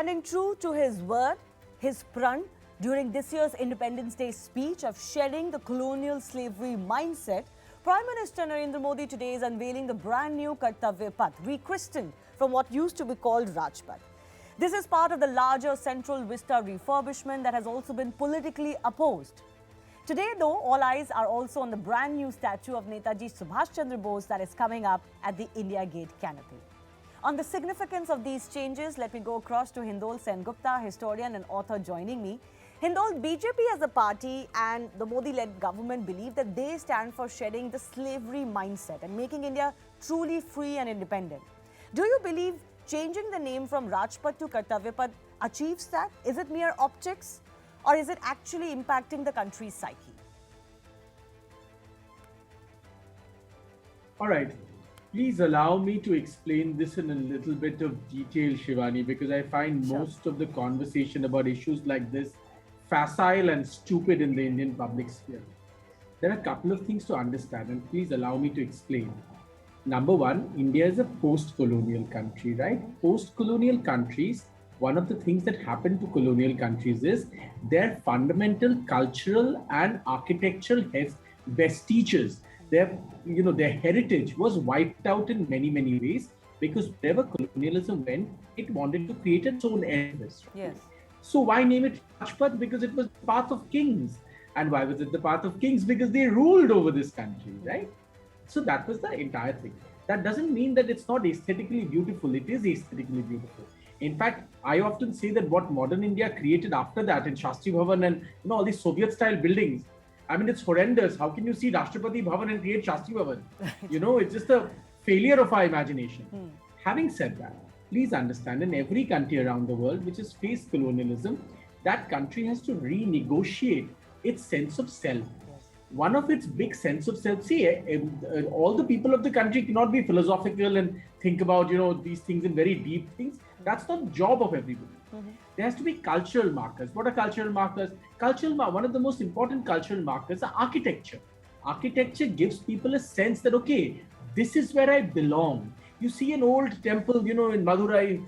Standing true to his word, his pran, during this year's Independence Day speech of shedding the colonial slavery mindset, Prime Minister Narendra Modi today is unveiling the brand new Kartavya Path, rechristened from what used to be called Rajpath. This is part of the larger Central Vista refurbishment that has also been politically opposed. Today, though, all eyes are also on the brand new statue of Netaji Subhash Chandra Bose that is coming up at the India Gate canopy. On the significance of these changes, let me go across to Hindol Sengupta, historian and author, joining me. Hindol, BJP as a party and the Modi-led government believe that they stand for shedding the slavery mindset and making India truly free and independent. Do you believe changing the name from Rajpath to Kartavya Path achieves that? Is it mere optics, or is it actually impacting the country's psyche? All right. Please allow me to explain this in a little bit of detail, Shivani, because I find most of the conversation about issues like this facile and stupid in the Indian public sphere. There are a couple of things to understand, and please allow me to explain. Number one, India is a post-colonial country, right? Post-colonial countries, one of the things that happened to colonial countries is their fundamental cultural and architectural vestiges. Their heritage was wiped out in many, many ways, because wherever colonialism went, it wanted to create its own edifice. Right? Yes. So why name it Rajpath? Because it was the path of kings. And why was it the path of kings? Because they ruled over this country, right? So that was the entire thing. That doesn't mean that it's not aesthetically beautiful. It is aesthetically beautiful. In fact, I often say that what modern India created after that in Shastri Bhavan and all these Soviet-style buildings, I mean, it's horrendous. How can you see Rashtrapati Bhavan and create Shastri Bhavan? It's just a failure of our imagination. Having said that, please understand, in every country around the world which has faced colonialism, that country has to renegotiate its sense of self. One of its big sense of self, all the people of the country cannot be philosophical and think about, these things in very deep things. That's not the job of everybody. There has to be cultural markers. What are cultural markers? One of the most important cultural markers are architecture. Architecture gives people a sense that, okay, this is where I belong. You see an old temple, in Madurai,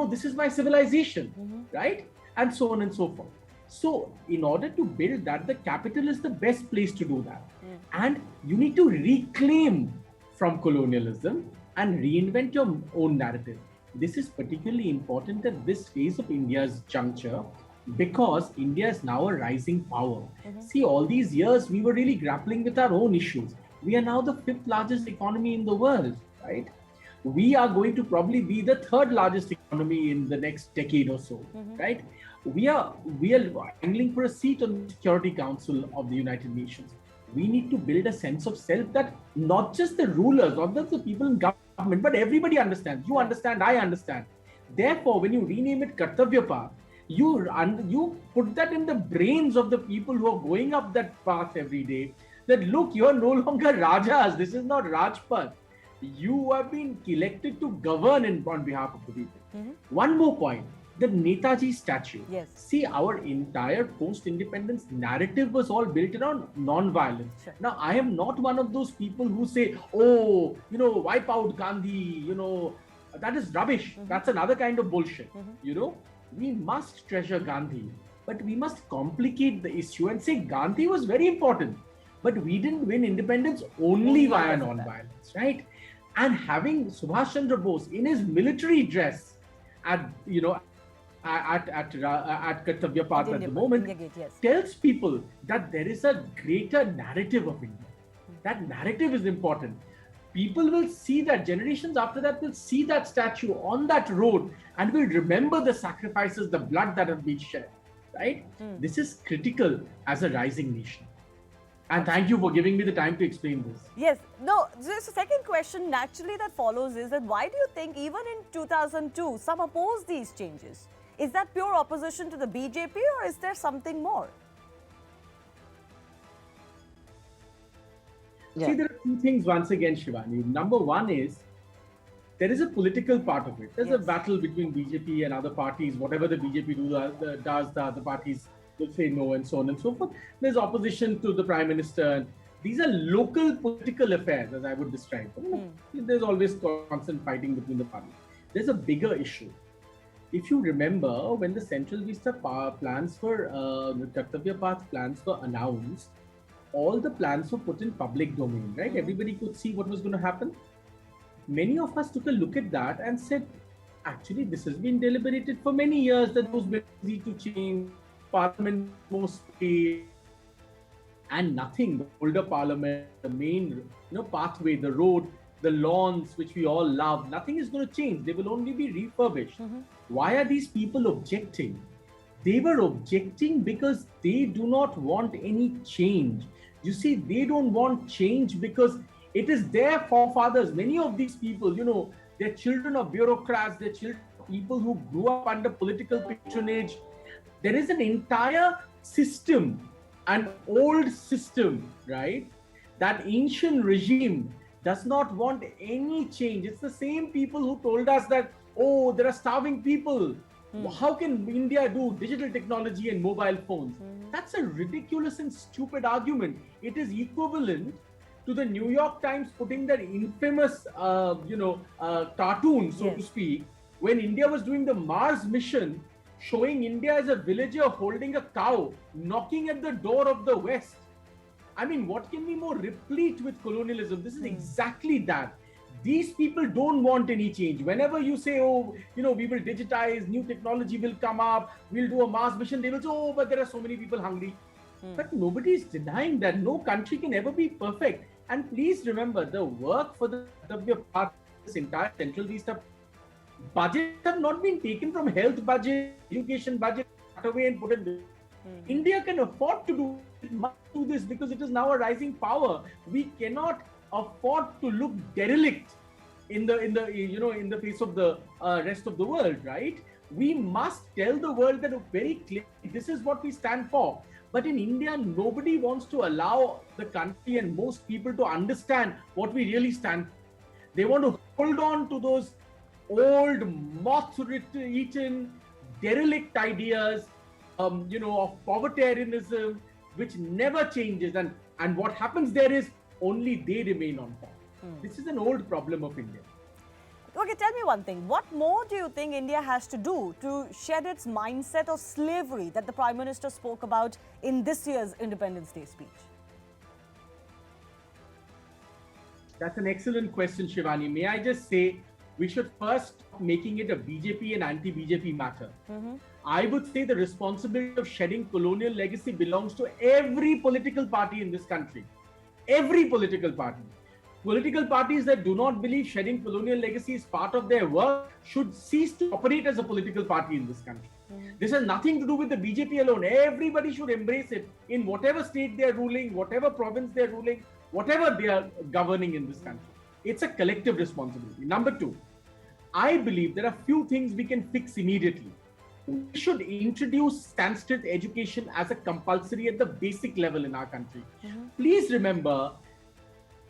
this is my civilization, right? And so on and so forth. So in order to build that, the capital is the best place to do that. And you need to reclaim from colonialism and reinvent your own narrative. This is particularly important at this phase of India's juncture, because India is now a rising power. See, all these years, we were really grappling with our own issues. We are now the 5th largest economy in the world, right? We are going to probably be the 3rd largest economy in the next decade or so, right? We are angling for a seat on the Security Council of the United Nations. We need to build a sense of self that not just the rulers, not just the people in government, but everybody understands. You understand, I understand. Therefore, when you rename it Kartavya Path, you put that in the brains of the people who are going up that path every day, that look, you are no longer Rajas. This is not Rajpath. You have been elected to govern on behalf of the people. One more point. The Netaji statue. Yes. See, our entire post-independence narrative was all built around non-violence. Sure. Now, I am not one of those people who say, wipe out Gandhi, that is rubbish. That's another kind of bullshit. We must treasure Gandhi, but we must complicate the issue and say Gandhi was very important, but we didn't win independence only via non-violence, right? And having Subhash Chandra Bose in his military dress at Kartavya Path at the moment tells people that there is a greater narrative of India. That narrative is important. People will see that, generations after that will see that statue on that road and will remember the sacrifices, the blood that have been shed, right? This is critical as a rising nation. And thank you for giving me the time to explain this. Yes. No, the second question naturally that follows is that why do you think even in 2002, some opposed these changes? Is that pure opposition to the BJP, or is there something more? See, there are two things once again, Shivani. Number one is, there is a political part of it. There's a battle between BJP and other parties. Whatever the BJP does, the other parties will say no, and so on and so forth. There's opposition to the Prime Minister. These are local political affairs, as I would describe them. There's always constant fighting between the parties. There's a bigger issue. if you remember, when the Central Vista plans for the Kartavya Path plans were announced, all the plans were put in public domain, right? Everybody could see what was going to happen. Many of us took a look at that and said, actually, this has been deliberated for many years that those bills need to change. Parliament most and nothing. The older Parliament, the main pathway, the road, the lawns which we all love, nothing is going to change. They will only be refurbished. Why are these people objecting? They were objecting because they do not want any change. You see, they don't want change because it is their forefathers. Many of these people, they're children of bureaucrats, they're children of people who grew up under political patronage. There is an entire system, an old system, right? That ancient regime does not want any change. It's the same people who told us that, oh, there are starving people. How can India do digital technology and mobile phones? That's a ridiculous and stupid argument. It is equivalent to the New York Times putting that infamous, cartoon, so to speak, when India was doing the Mars mission, showing India as a villager holding a cow, knocking at the door of the West. I mean, what can be more replete with colonialism? This is exactly that. These people don't want any change. Whenever you say, oh, we will digitize, new technology will come up, we'll do a Mars mission, they will say, oh, but there are so many people hungry. But nobody is denying that. No country can ever be perfect. And please remember, the work for the part, this entire Central Vista budgets have not been taken from health budget, education budget, cut away and put in. India can afford to do this because it is now a rising power. We cannot afford to look derelict in the face of the rest of the world, right? We must tell the world that very clearly this is what we stand for. But in India, nobody wants to allow the country and most people to understand what we really stand for. They want to hold on to those old, moth-eaten, derelict ideas, of povertarianism, which never changes. And what happens there is only they remain on top. This is an old problem of India. Okay, tell me one thing. What more do you think India has to do to shed its mindset of slavery that the Prime Minister spoke about in this year's Independence Day speech? That's an excellent question, Shivani. May I just say, we should first stop making it a BJP and anti-BJP matter. I would say the responsibility of shedding colonial legacy belongs to every political party in this country. Every political party. Political parties that do not believe shedding colonial legacy is part of their work should cease to operate as a political party in this country. This has nothing to do with the BJP alone. Everybody should embrace it in whatever state they are ruling, whatever province they are ruling, whatever they are governing in this country. It's a collective responsibility. Number two, I believe there are few things we can fix immediately. We should introduce Sanskrit education as a compulsory at the basic level in our country. Please remember,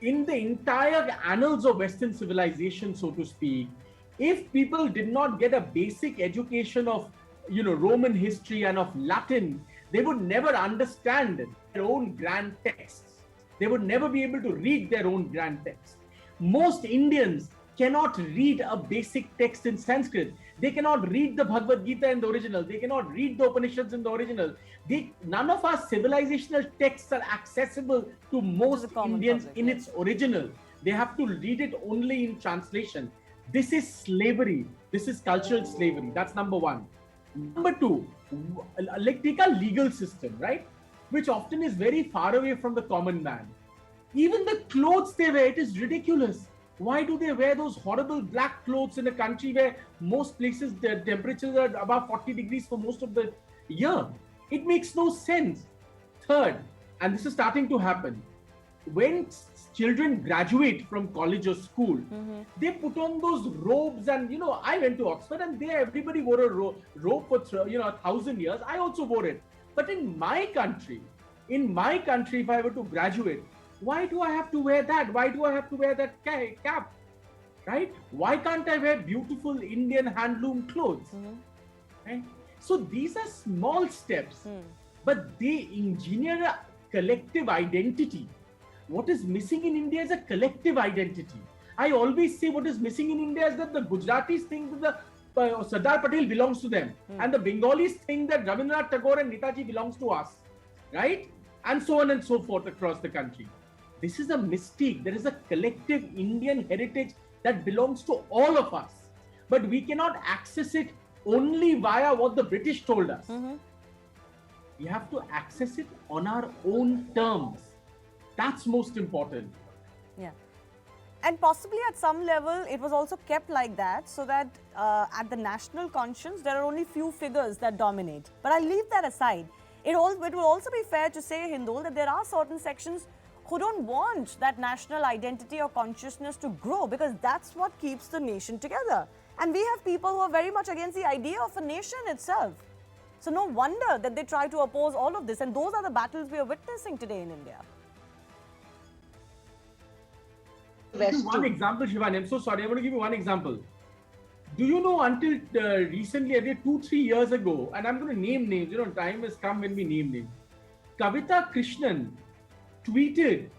in the entire annals of Western civilization, so to speak, if people did not get a basic education of, Roman history and of Latin, they would never understand their own grand texts. They would never be able to read their own grand texts. Most Indians cannot read a basic text in Sanskrit. They cannot read the Bhagavad Gita in the original. They cannot read the Upanishads in the original. None of our civilizational texts are accessible to most Indians in its original. They have to read it only in translation. This is slavery. This is cultural slavery. That's number one. Number two, take a legal system, right? Which often is very far away from the common man. Even the clothes they wear, it is ridiculous. Why do they wear those horrible black clothes in a country where most places the temperatures are above 40 degrees for most of the year? It makes no sense. Third, and this is starting to happen, when children graduate from college or school, they put on those robes and, I went to Oxford and there everybody wore a robe for, 1,000 years. I also wore it. But in my country, if I were to graduate, why do I have to wear that? Why do I have to wear that cap? Right? Why can't I wear beautiful Indian handloom clothes? Right? So these are small steps, but they engineer a collective identity. What is missing in India is a collective identity. I always say what is missing in India is that the Gujaratis think that the Sardar Patel belongs to them, and the Bengalis think that Rabindranath Tagore and Netaji belongs to us, right? And so on and so forth across the country. This is a mystique. There is a collective Indian heritage that belongs to all of us, but we cannot access it only via what the British told us. We have to access it on our own terms. That's most important. Yeah. And possibly at some level, it was also kept like that so that at the national conscience, there are only few figures that dominate. But I'll leave that aside. It will also be fair to say, Hindol, that there are certain sections who don't want that national identity or consciousness to grow, because that's what keeps the nation together. And we have people who are very much against the idea of a nation itself. So no wonder that they try to oppose all of this. And those are the battles we are witnessing today in India. One example, Shivani. I'm so sorry. I'm going to give you one example. Do you know, until recently, 2-3 years ago, and I'm going to name names, time has come when we name names. Kavita Krishnan tweeted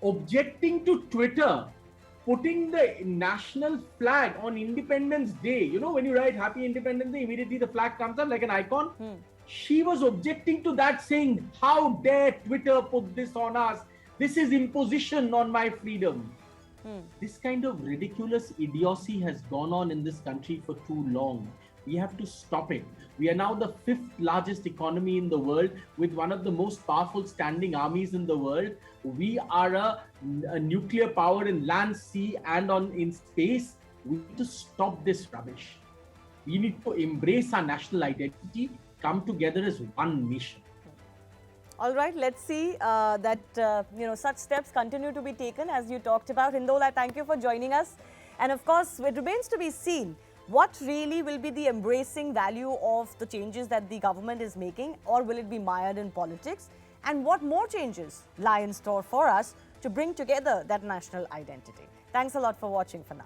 objecting to Twitter putting the national flag on Independence Day. When you write Happy Independence Day, immediately the flag comes up like an icon. She was objecting to that, saying, how dare Twitter put this on us? This is imposition on my freedom. This kind of ridiculous idiocy has gone on in this country for too long. We have to stop it. We are now the 5th largest economy in the world with one of the most powerful standing armies in the world. We are a nuclear power in land, sea, and in space. We need to stop this rubbish. We need to embrace our national identity, come together as one nation. All right, let's see that such steps continue to be taken as you talked about. Hindol, I thank you for joining us. And of course, it remains to be seen what really will be the embracing value of the changes that the government is making, or will it be mired in politics? And what more changes lie in store for us to bring together that national identity? Thanks a lot for watching for now.